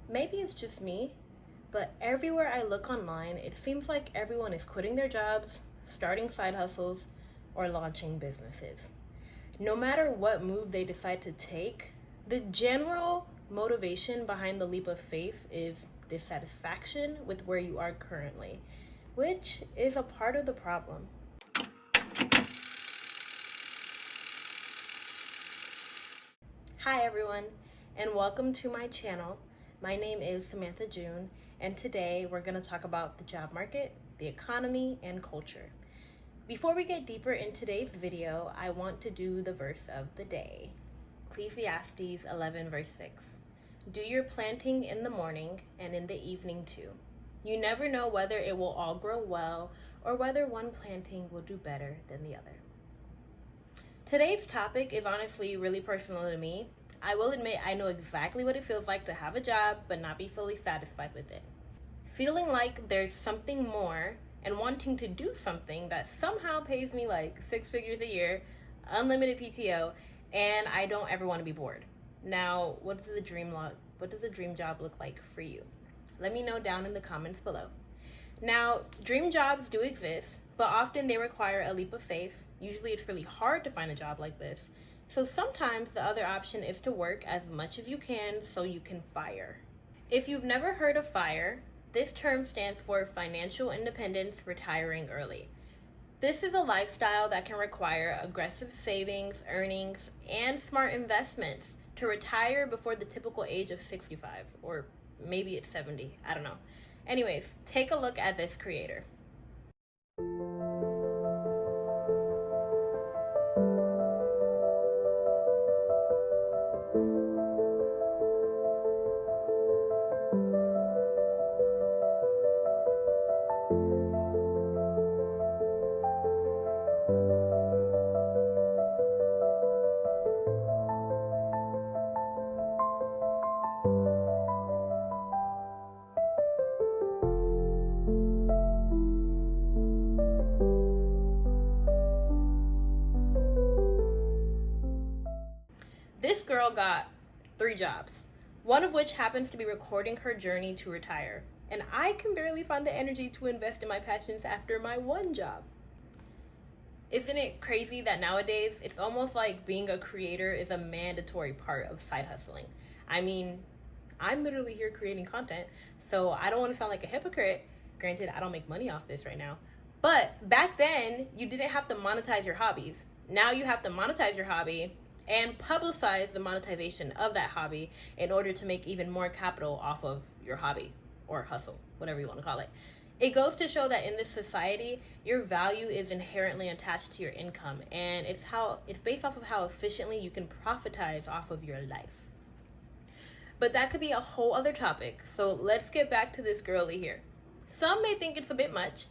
Maybe it's just me, but everywhere I look online, it seems like everyone is quitting their jobs, starting side hustles, or launching businesses. No matter what move they decide to take, the general motivation behind the leap of faith is dissatisfaction with where you are currently, which is a part of the problem. Hi everyone, and welcome to my channel. My name is Samantha June, and today we're going to talk about the job market, the economy, and culture. Before we get deeper in today's video, I want to do the verse of the day. Ecclesiastes 11 verse 6. Do your planting in the morning and in the evening too. You never know whether it will all grow well or whether one planting will do better than the other. Today's topic is honestly really personal to me. I will admit I know exactly what it feels like to have a job but not be fully satisfied with it. Feeling like there's something more and wanting to do something that somehow pays me like 6 figures a year, unlimited PTO, and I don't ever want to be bored. Now, what does the dream job look like for you? Let me know down in the comments below. Now, dream jobs do exist, but often they require a leap of faith. Usually it's really hard to find a job like this. So sometimes the other option is to work as much as you can so you can FIRE. If you've never heard of FIRE, this term stands for financial independence, retiring early. This is a lifestyle that can require aggressive savings, earnings, and smart investments to retire before the typical age of 65, or maybe it's 70, I don't know. Anyways, take a look at this creator. This girl got 3 jobs, one of which happens to be recording her journey to retire. And I can barely find the energy to invest in my passions after my 1 job. Isn't it crazy that nowadays it's almost like being a creator is a mandatory part of side hustling? I mean, I'm literally here creating content, so I don't want to sound like a hypocrite. Granted, I don't make money off this right now. But back then, you didn't have to monetize your hobbies. Now you have to monetize your hobby and publicize the monetization of that hobby in order to make even more capital off of your hobby or hustle, whatever you want to call it. It goes to show that in this society, your value is inherently attached to your income, and it's based off of how efficiently you can profitize off of your life. But that could be a whole other topic, so let's get back to this girlie here. Some may think it's a bit much,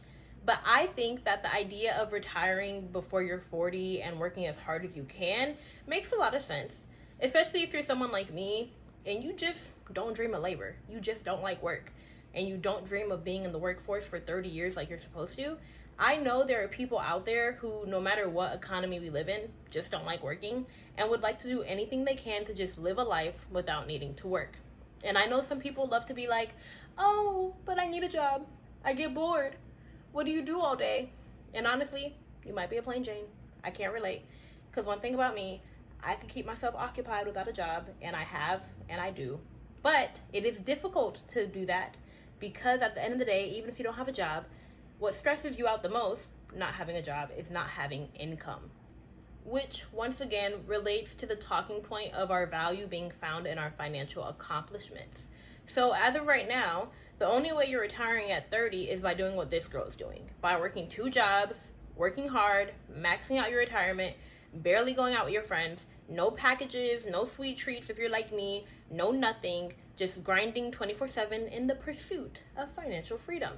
but I think that the idea of retiring before you're 40 and working as hard as you can makes a lot of sense, especially if you're someone like me and you just don't dream of labor. You just don't like work, and you don't dream of being in the workforce for 30 years like you're supposed to. I know there are people out there who, no matter what economy we live in, just don't like working and would like to do anything they can to just live a life without needing to work. And I know some people love to be like, oh, but I need a job. I get bored. What do you do all day? And honestly, you might be a plain Jane. I can't relate. Because one thing about me, I can keep myself occupied without a job, and I have, and I do. But it is difficult to do that because at the end of the day, even if you don't have a job, what stresses you out the most, not having a job, is not having income. Which, once again, relates to the talking point of our value being found in our financial accomplishments. So as of right now, the only way you're retiring at 30 is by doing what this girl is doing. By working 2 jobs, working hard, maxing out your retirement, barely going out with your friends, no packages, no sweet treats if you're like me, no nothing, just grinding 24/7 in the pursuit of financial freedom.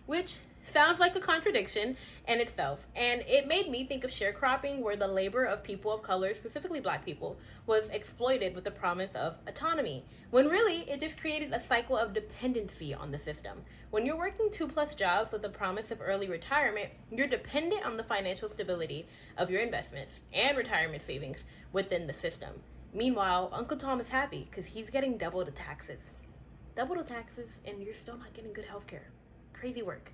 Which sounds like a contradiction in itself, and it made me think of sharecropping, where the labor of people of color, specifically Black people, was exploited with the promise of autonomy, when really it just created a cycle of dependency on the system. When you're working 2+ jobs with the promise of early retirement, you're dependent on the financial stability of your investments and retirement savings within the system. Meanwhile, Uncle Tom is happy because he's getting double the taxes. double the taxes, and you're still not getting good health care. Crazy work.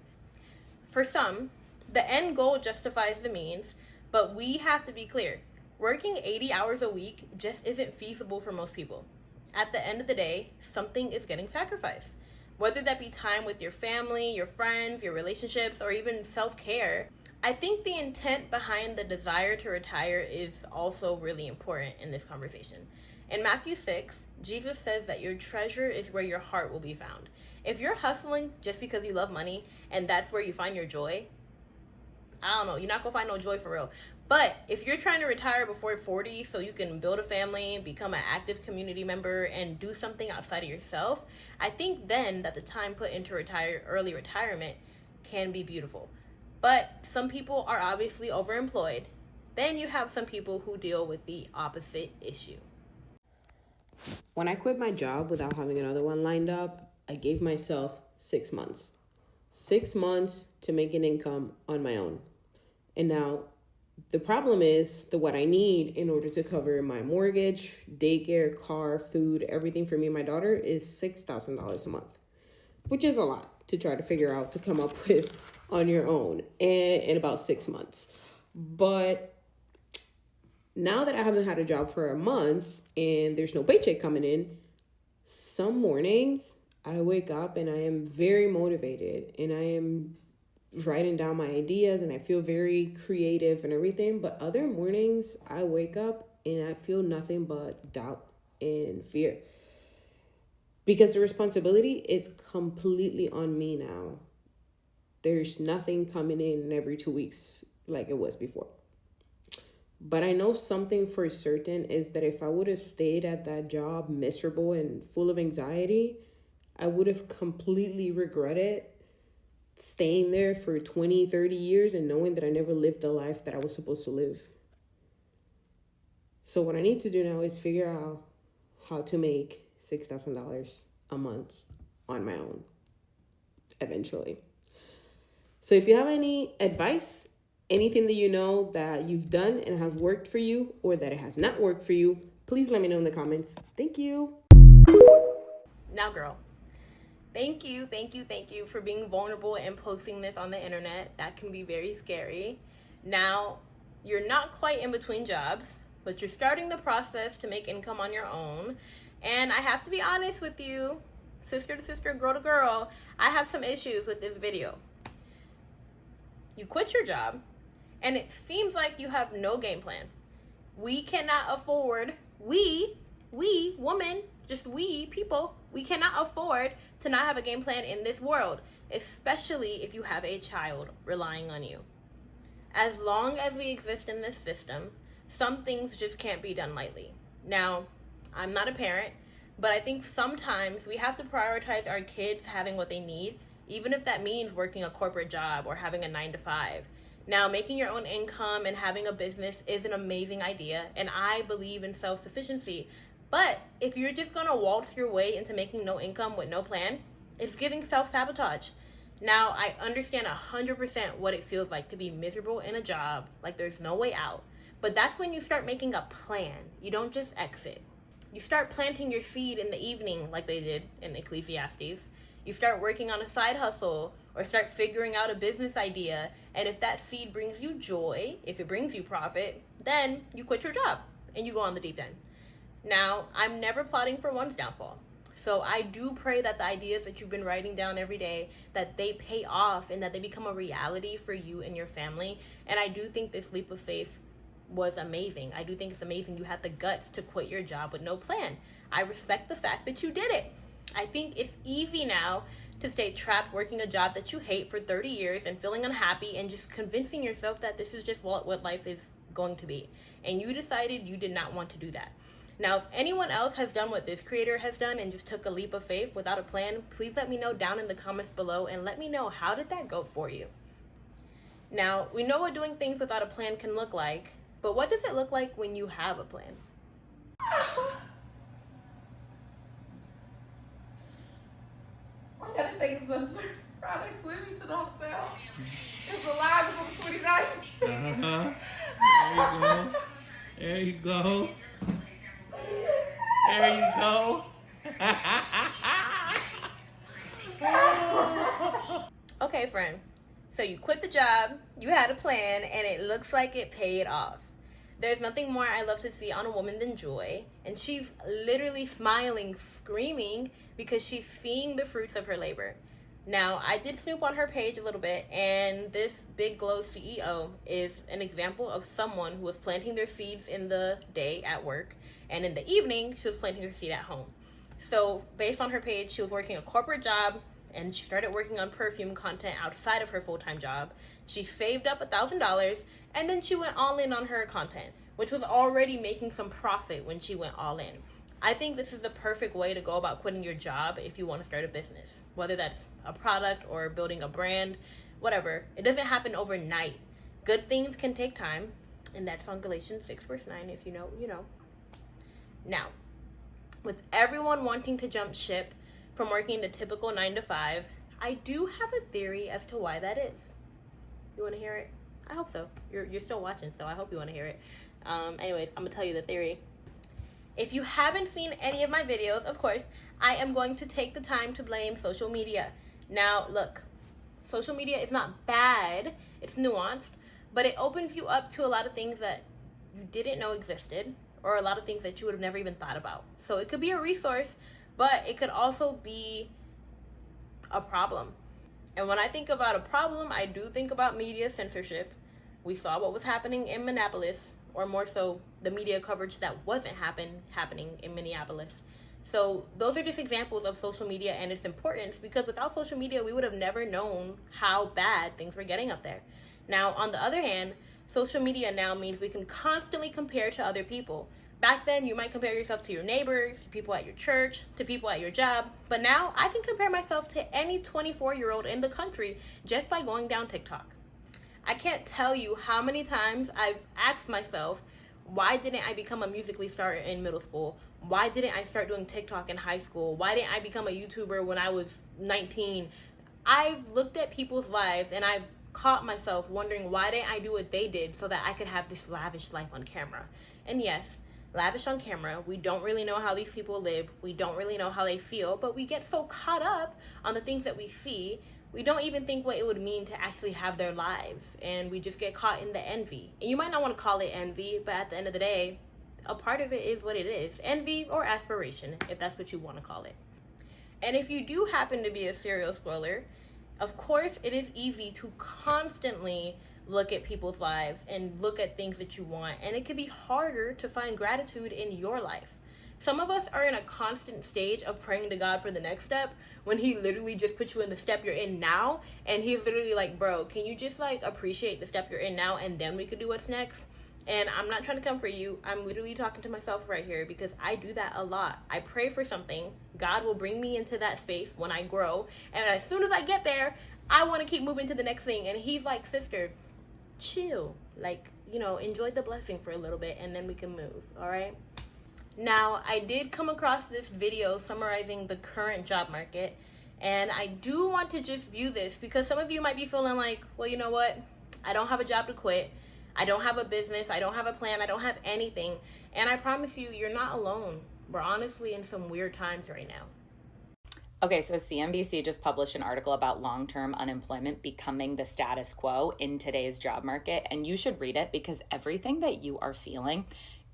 For some, the end goal justifies the means, but we have to be clear. Working 80 hours a week just isn't feasible for most people. At the end of the day, something is getting sacrificed. Whether that be time with your family, your friends, your relationships, or even self-care. I think the intent behind the desire to retire is also really important in this conversation. In Matthew 6, Jesus says that your treasure is where your heart will be found. If you're hustling just because you love money and that's where you find your joy, I don't know, you're not gonna find no joy for real. But if you're trying to retire before 40 so you can build a family, become an active community member, and do something outside of yourself, I think then that the time put into early retirement can be beautiful. But some people are obviously overemployed. Then you have some people who deal with the opposite issue. When I quit my job without having another one lined up, I gave myself 6 months. 6 months to make an income on my own. And now the problem is what I need in order to cover my mortgage, daycare, car, food, everything for me and my daughter is $6,000 a month, which is a lot to try to figure out to come up with on your own in about 6 months. But now that I haven't had a job for a month and there's no paycheck coming in, some mornings I wake up and I am very motivated and I am writing down my ideas and I feel very creative and everything. But other mornings I wake up and I feel nothing but doubt and fear, because the responsibility is completely on me now. There's nothing coming in every 2 weeks like it was before. But I know something for certain is that if I would have stayed at that job miserable and full of anxiety, I would have completely regretted staying there for 20, 30 years and knowing that I never lived the life that I was supposed to live. So what I need to do now is figure out how to make $6,000 a month on my own eventually. So if you have any advice, anything that you know that you've done and has worked for you or that it has not worked for you, please let me know in the comments. Thank you. Now, girl, thank you for being vulnerable and posting this on the internet. That can be very scary. Now, you're not quite in between jobs, but you're starting the process to make income on your own. And I have to be honest with you, sister to sister, girl to girl, I have some issues with this video. You quit your job, and it seems like you have no game plan. We cannot afford, we women, just we people, we cannot afford to not have a game plan in this world, especially if you have a child relying on you. As long as we exist in this system, some things just can't be done lightly. Now, I'm not a parent, but I think sometimes we have to prioritize our kids having what they need, even if that means working a corporate job or having a 9-to-5. Now, making your own income and having a business is an amazing idea, and I believe in self-sufficiency. But if you're just gonna waltz your way into making no income with no plan, it's giving self-sabotage. Now, I understand 100% what it feels like to be miserable in a job, like there's no way out. But that's when you start making a plan. You don't just exit. You start planting your seed in the evening like they did in Ecclesiastes. You start working on a side hustle or start figuring out a business idea. And if that seed brings you joy, if it brings you profit, then you quit your job and you go on the deep end. Now, I'm never plotting for one's downfall. So I do pray that the ideas that you've been writing down every day, that they pay off and that they become a reality for you and your family. And I do think this leap of faith was amazing. I do think it's amazing you had the guts to quit your job with no plan. I respect the fact that you did it. I think it's easy now to stay trapped working a job that you hate for 30 years and feeling unhappy and just convincing yourself that this is just what life is going to be. And you decided you did not want to do that. Now, if anyone else has done what this creator has done and just took a leap of faith without a plan, please let me know down in the comments below and let me know, how did that go for you? Now, we know what doing things without a plan can look like, but what does it look like when you have a plan? I gotta take the product with me to the hotel. It's a line for the 29th. There you go. There you go. There you go. Okay, friend. So you quit the job, you had a plan, and it looks like it paid off. There's nothing more I love to see on a woman than joy, and she's literally smiling, screaming, because she's seeing the fruits of her labor. Now, I did snoop on her page a little bit, and this Big Glow CEO is an example of someone who was planting their seeds in the day at work, and in the evening, she was planting her seed at home. So, based on her page, she was working a corporate job, and she started working on perfume content outside of her full-time job. She saved up $1,000, and then she went all in on her content, which was already making some profit when she went all in. I think this is the perfect way to go about quitting your job if you want to start a business, whether that's a product or building a brand, whatever. It doesn't happen overnight. Good things can take time, and that's on Galatians 6 verse 9. If you know, you know. Now, with everyone wanting to jump ship from working the typical 9 to 5, I do have a theory as to why that is. You want to hear it? I hope so. You're still watching, so I hope you want to hear it. Anyways, I'm going to tell you the theory. If you haven't seen any of my videos, of course, I am going to take the time to blame social media. Now, look, social media is not bad. It's nuanced, but it opens you up to a lot of things that you didn't know existed, or a lot of things that you would have never even thought about. So it could be a resource, but it could also be a problem. And when I think about a problem, I do think about media censorship. We saw what was happening in Minneapolis, or more so the media coverage that wasn't happening in Minneapolis. So those are just examples of social media and its importance, because without social media, we would have never known how bad things were getting up there. Now, on the other hand, social media now means we can constantly compare to other people. Back then, you might compare yourself to your neighbors, to people at your church, to people at your job. But now, I can compare myself to any 24-year-old in the country just by going down TikTok. I can't tell you how many times I've asked myself, why didn't I become a Musical.ly star in middle school? Why didn't I start doing TikTok in high school? Why didn't I become a YouTuber when I was 19? I've looked at people's lives and I've caught myself wondering, why didn't I do what they did so that I could have this lavish life on camera? And yes, lavish on camera, we don't really know how these people live. We don't really know how they feel, but we get so caught up on the things that we see, we don't even think what it would mean to actually have their lives, and we just get caught in the envy. And you might not want to call it envy, but at the end of the day, a part of it is what it is. Envy or aspiration, if that's what you want to call it. And if you do happen to be a serial scroller, of course, it is easy to constantly look at people's lives and look at things that you want, and it can be harder to find gratitude in your life. Some of us are in a constant stage of praying to God for the next step when he literally just put you in the step you're in now, and he's literally like, bro, can you just like appreciate the step you're in now, and then we could do what's next? And I'm not trying to come for you. I'm literally talking to myself right here, because I do that a lot. I pray for something. God will bring me into that space when I grow, and as soon as I get there, I want to keep moving to the next thing. And he's like, sister, chill, like, you know, enjoy the blessing for a little bit, and then we can move. All right. Now, I did come across this video summarizing the current job market, and I do want to just view this because some of you might be feeling like, well, you know what? I don't have a job to quit. I don't have a business. I don't have a plan. I don't have anything. And I promise you, you're not alone. We're honestly in some weird times right now. Okay, so CNBC just published an article about long-term unemployment becoming the status quo in today's job market, and you should read it because everything that you are feeling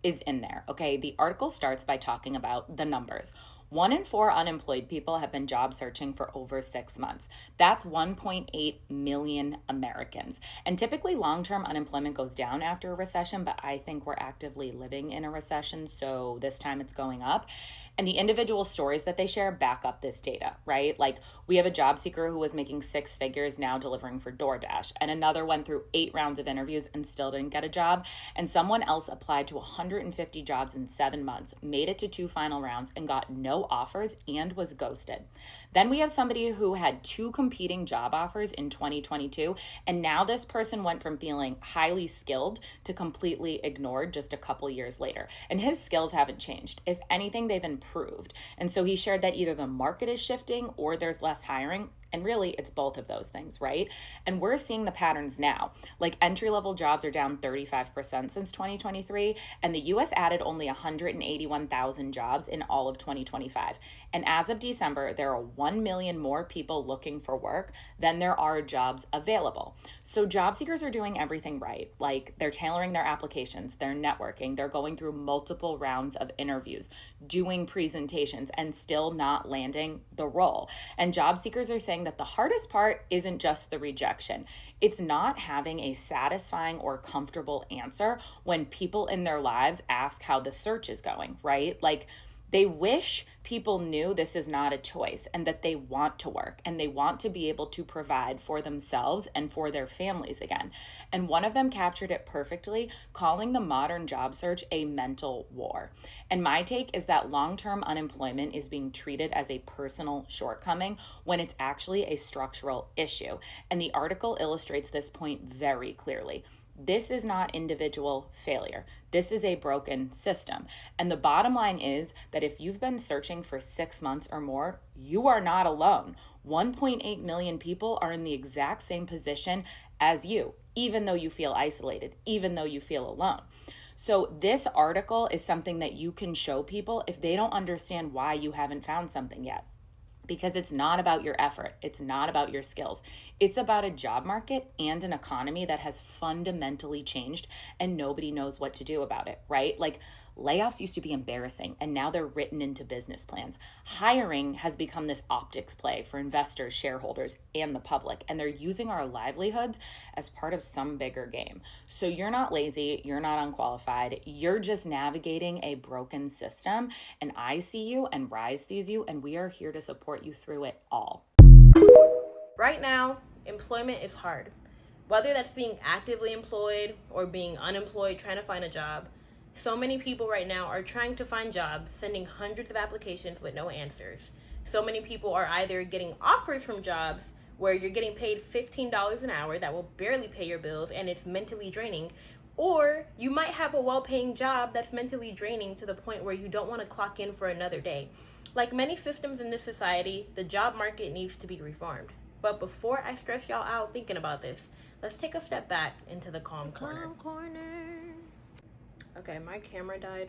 is in there, okay? The article starts by talking about the numbers. 1 in 4 unemployed people have been job searching for over 6 months. That's 1.8 million Americans. And typically long-term unemployment goes down after a recession, but I think we're actively living in a recession, so this time it's going up. And the individual stories that they share back up this data, right? Like, we have a job seeker who was making 6 figures now delivering for DoorDash, and another went through 8 rounds of interviews and still didn't get a job. And someone else applied to 150 jobs in 7 months, made it to 2 final rounds and got no offers and was ghosted. Then we have somebody who had 2 competing job offers in 2022, and now this person went from feeling highly skilled to completely ignored just a couple years later. And his skills haven't changed. If anything, they've improved. And so he shared that either the market is shifting or there's less hiring. And really, it's both of those things, right? And we're seeing the patterns now. Like entry-level jobs are down 35% since 2023, and the US added only 181,000 jobs in all of 2025. And as of December, there are 1 million more people looking for work than there are jobs available. So job seekers are doing everything right. Like they're tailoring their applications, they're networking, they're going through multiple rounds of interviews, doing presentations, and still not landing the role. And job seekers are saying that the hardest part isn't just the rejection. It's not having a satisfying or comfortable answer when people in their lives ask how the search is going, right? Like they wish people knew this is not a choice and that they want to work and they want to be able to provide for themselves and for their families again. And one of them captured it perfectly, calling the modern job search a mental war. And my take is that long-term unemployment is being treated as a personal shortcoming when it's actually a structural issue. And the article illustrates this point very clearly. This is not individual failure. This is a broken system. And the bottom line is that if you've been searching for 6 months or more, you are not alone. 1.8 million people are in the exact same position as you, even though you feel isolated, even though you feel alone. So this article is something that you can show people if they don't understand why you haven't found something yet. Because it's not about your effort. It's not about your skills. It's about a job market and an economy that has fundamentally changed and nobody knows what to do about it, right? Like layoffs used to be embarrassing and now they're written into business plans. Hiring has become this optics play for investors, shareholders, and the public, and they're using our livelihoods as part of some bigger game. So you're not lazy, you're not unqualified, you're just navigating a broken system, and I see you and Rise sees you, and we are here to support you through it all. Right now, employment is hard. Whether that's being actively employed or being unemployed trying to find a job, so many people right now are trying to find jobs, sending hundreds of applications with no answers. So many people are either getting offers from jobs where you're getting paid $15 an hour that will barely pay your bills and it's mentally draining, or you might have a well-paying job that's mentally draining to the point where you don't want to clock in for another day. Like many systems in this society, the job market needs to be reformed. But before I stress y'all out thinking about this, let's take a step back into the calm corner. Okay, my camera died,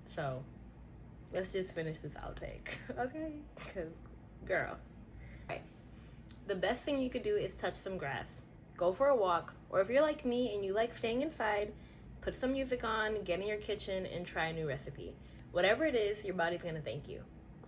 so let's just finish this outtake, okay? Because, girl. Okay. The best thing you could do is touch some grass. Go for a walk, or if you're like me and you like staying inside, put some music on, get in your kitchen, and try a new recipe. Whatever it is, your body's gonna thank you.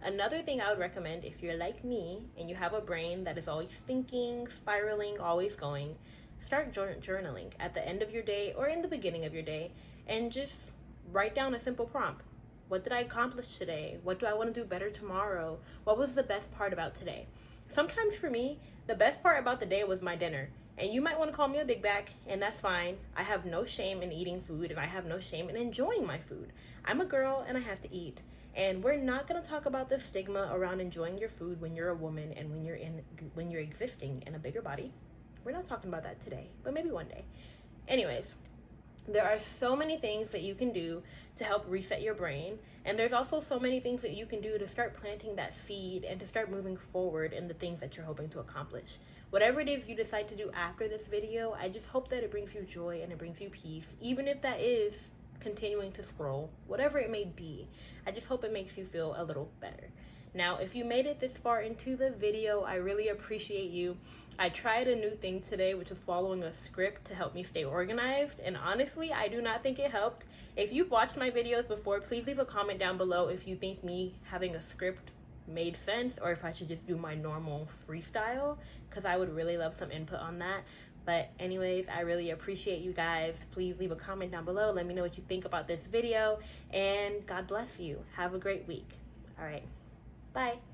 Another thing I would recommend if you're like me and you have a brain that is always thinking, spiraling, always going, start journaling at the end of your day or in the beginning of your day, and just write down a simple prompt. What did I accomplish today? What do I want to do better tomorrow? What was the best part about today? Sometimes for me, the best part about the day was my dinner. And you might want to call me a big back, and that's fine. I have no shame in eating food, and I have no shame in enjoying my food. I'm a girl, and I have to eat. And we're not going to talk about the stigma around enjoying your food when you're a woman and when you're existing in a bigger body. We're not talking about that today, but maybe one day. Anyways, there are so many things that you can do to help reset your brain, and there's also so many things that you can do to start planting that seed and to start moving forward in the things that you're hoping to accomplish. Whatever it is you decide to do after this video, I just hope that it brings you joy and it brings you peace, even if that is continuing to scroll, whatever it may be. I just hope it makes you feel a little better. Now, if you made it this far into the video, I really appreciate you. I tried a new thing today, which is following a script to help me stay organized, and honestly, I do not think it helped. If you've watched my videos before, please leave a comment down below if you think me having a script made sense or if I should just do my normal freestyle, because I would really love some input on that. But anyways, I really appreciate you guys. Please leave a comment down below. Let me know what you think about this video, and God bless you. Have a great week. All right. Bye.